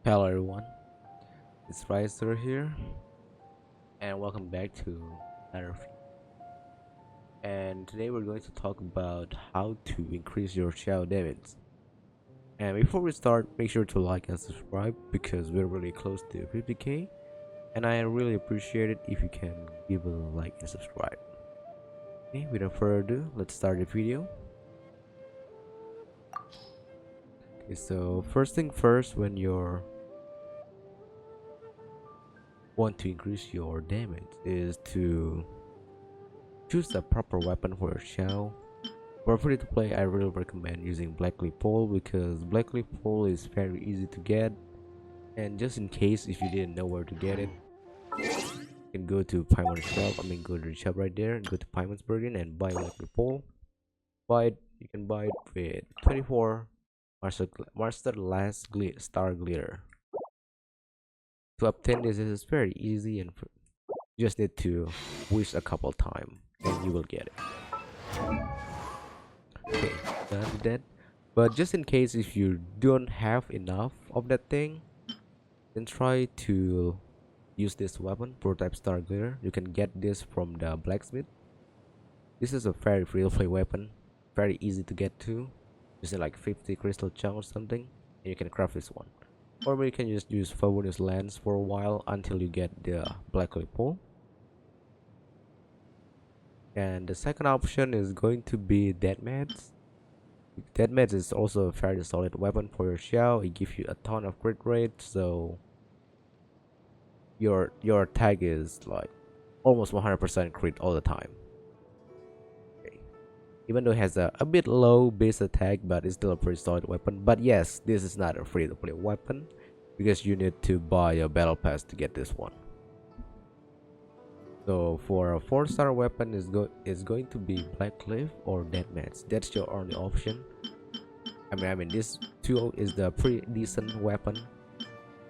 Hello everyone, it's Ryxer here, and welcome back to another video. And today we're going to talk about how to increase your Xiao damage. And before we start, make sure to like and subscribe because we're really close to 50k, and I really appreciate it if you can give a like and subscribe. Okay, without further ado, let's start the video. Okay, so first thing first, when you're want to increase your damage is to choose the proper weapon for your Xiao. For free to play, I really recommend using Blackleaf Pole because Blackleaf Pole is very easy to get, and just in case if you didn't know where to get it, you can go to Paimon's shop. Go to the shop right there and go to Paimon's Burden and buy Blackleaf Pole. Buy it. You can buy it with 24 Master Last Star Glitter. To obtain this is very easy and you just need to wish a couple times and you will get it. Okay, done with that. But just in case if you don't have enough of that thing, then try to use this weapon, Prototype Star Glitter. You can get this from the blacksmith. This is a very free to play weapon, very easy to get to. Using like 50 crystal chunk or something, and you can craft this one. Or you can just use Favonis lens for a while until you get the Blackleaf Pole. And the second option is going to be Deathmatch. Deathmatch is also a fairly solid weapon for your Xiao. It gives you a ton of crit rate, so your attack is like almost 100% crit all the time. Okay. Even though it has a bit low base attack, but it's still a pretty solid weapon. But yes, this is not a free to play weapon because you need to buy a battle pass to get this one. So for a 4-star weapon is going to be Blackleaf or Deathmatch. That's your only option. I mean this 2 is the pretty decent weapon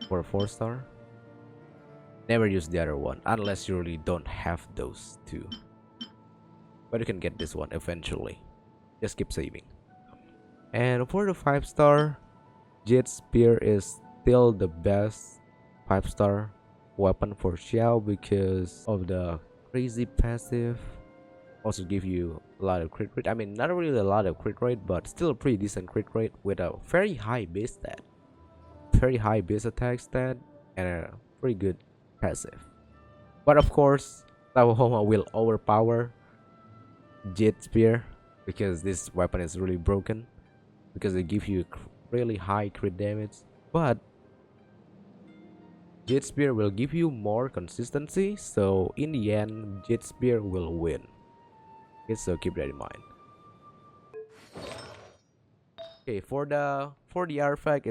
for a 4-star. Never use the other one unless you really don't have those two. But you can get this one eventually. Just keep saving. And for the 5-star, Jet Spear is still the best 5-star weapon for Xiao because of the crazy passive. Also give you a lot of crit rate. I mean, not really a lot of crit rate, but still a pretty decent crit rate with a very high base stat, very high base attack stat, and a pretty good passive. But of course, Homa will overpower Jet Spear because this weapon is really broken because it gives you really high crit damage. But Jet Spear will give you more consistency, so in the end, Jet Spear will win. Okay, so keep that in mind. Okay, for the artifact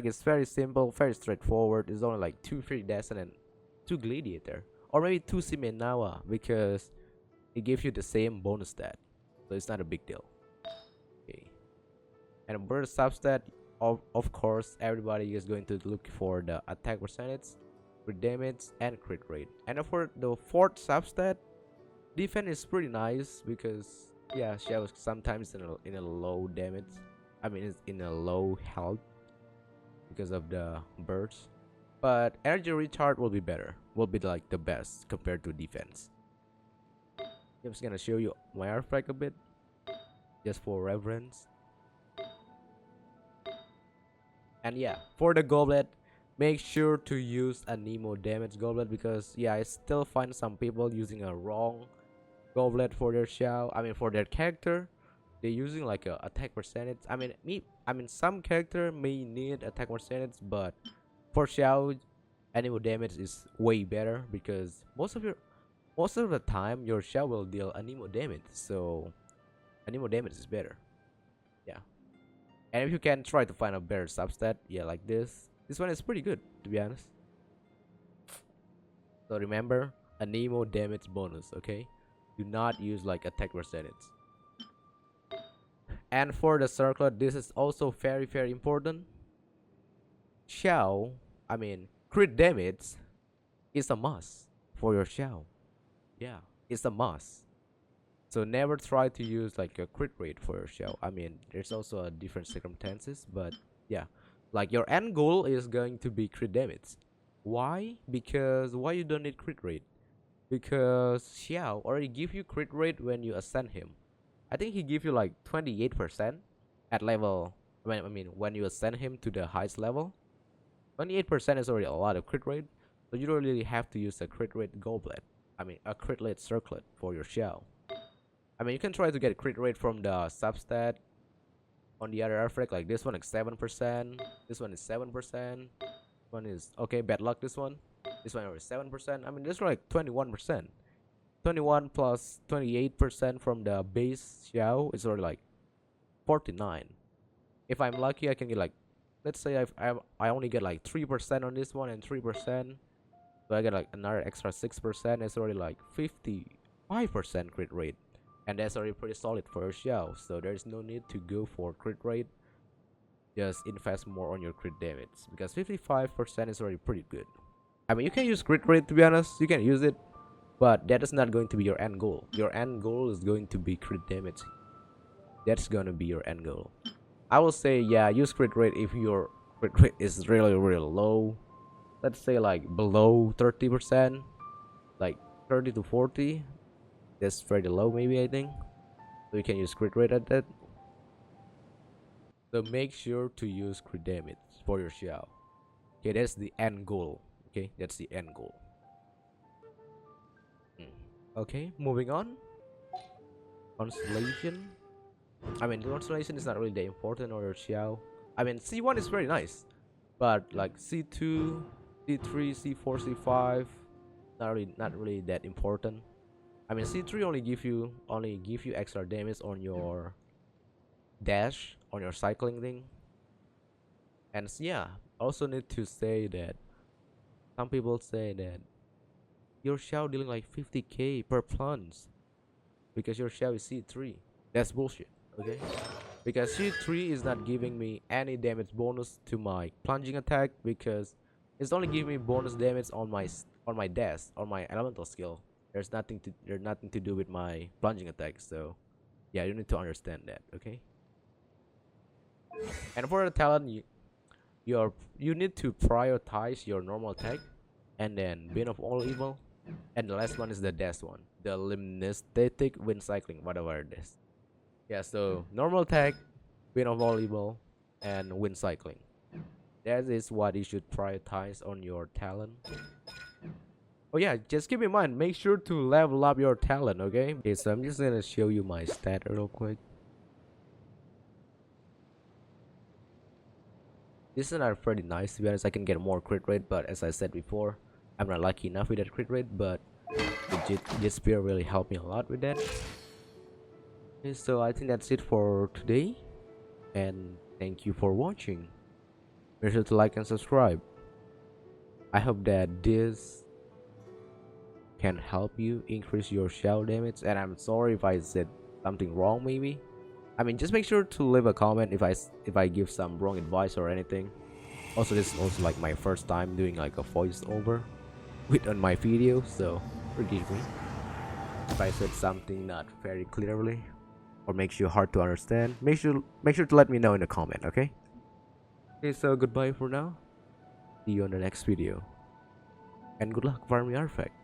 is very simple, very straightforward. It's only like 2 free Descent and 2 Gladiator, or maybe 2 Simenawa because it gives you the same bonus stat, so it's not a big deal. Okay, and burst substat, of course everybody is going to look for the attack percentage, crit damage, and crit rate. And for the 4th substat, defense is pretty nice because yeah, Xiao is sometimes in a low damage. I mean, it's in a low health because of the burst. But energy recharge will be better, will be like the best compared to defense. I'm just gonna show you my artifact a bit just for reference. And yeah, for the goblet, make sure to use a Nemo damage goblet because yeah, I still find some people using a wrong goblet for their Xiao. I mean, for their character, they're using like a attack percentage. I mean some character may need attack percentage, but for Xiao, animal damage is way better because most of the time your Xiao will deal animal damage, so animal damage is better. Yeah. And if you can try to find a better substat, yeah, like this one is pretty good to be honest. So remember, a Nemo damage bonus, okay? Do not use like attack percentage. And for the circlet, this is also very important. Xiao, I mean crit damage is a must for your Xiao. Yeah, it's a must. So never try to use like a crit rate for your Xiao. I mean, there's also a different circumstances, but yeah, Like your end goal is going to be crit damage. Why? Because why you don't need crit rate? Because Xiao already give you crit rate when you ascend him. I think he give you like 28% at level. I mean when you ascend him to the highest level. 28% is already a lot of crit rate, so you don't really have to use a crit rate goblet. I mean a crit rate circlet for your Xiao. I mean you can try to get crit rate from the substat on the other artifact, like this one is 7%, this one is 7%, one is okay, bad luck this one is 7%. I mean this is like 21%. 21 plus 28% from the base Xiao is already like 49. If I'm lucky I can get like, let's say I only get like 3% on this one and 3%, so I get like another extra 6%. It's already like 55% crit rate, and that's already pretty solid for a Xiao, so there's no need to go for crit rate. Just invest more on your crit damage, because 55% is already pretty good. I mean you can use crit rate, to be honest, you can use it, but that is not going to be your end goal. Your end goal is going to be crit damage. That's gonna be your end goal. I will say, yeah, use crit rate if your crit rate is really low. Let's say like below 30%, like 30 to 40. That's very low, maybe, I think. So you can use crit rate at that. So make sure to use crit damage for your Xiao. Okay, that's the end goal. Okay, that's the end goal. Okay, moving on. Constellation. I mean, Constellation is not really that important on your Xiao. I mean, C1 is very nice, but like C2, C3, C4, C5, not really that important. I mean, C3 only give you extra damage on your dash, on your cycling thing. And yeah, also need to say that some people say that your Xiao dealing like 50k per plunge because your Xiao is C3. That's bullshit, okay? Because C3 is not giving me any damage bonus to my plunging attack, because it's only giving me bonus damage on my dash, on my elemental skill. There's nothing to do with my plunging attack. So yeah, you need to understand that, okay? And for the talent, you need to prioritize your normal attack, and then Bane of all evil, and the last one is the dash one, the limnesthetic wind cycling, whatever it is. Yeah, so normal attack, Bane of all evil, and wind cycling. That is what you should prioritize on your talent. Oh yeah, just keep in mind, make sure to level up your talent, okay? Okay, so I'm just gonna show you my stat real quick. This is not pretty nice, to be honest. I can get more crit rate, but as I said before, I'm not lucky enough with that crit rate, but the spear really helped me a lot with that. Okay, so I think that's it for today, and thank you for watching. Make sure to like and subscribe. I hope that this can help you increase your Xiao damage, and I'm sorry if I said something wrong, maybe. I mean, just make sure to leave a comment if I give some wrong advice or anything. Also, this is also like my first time doing like a voiceover on my video, so forgive me if I said something not very clearly or makes you hard to understand. Make sure to let me know in the comment, okay? Okay, so goodbye for now. See you on the next video, and good luck farming artifact.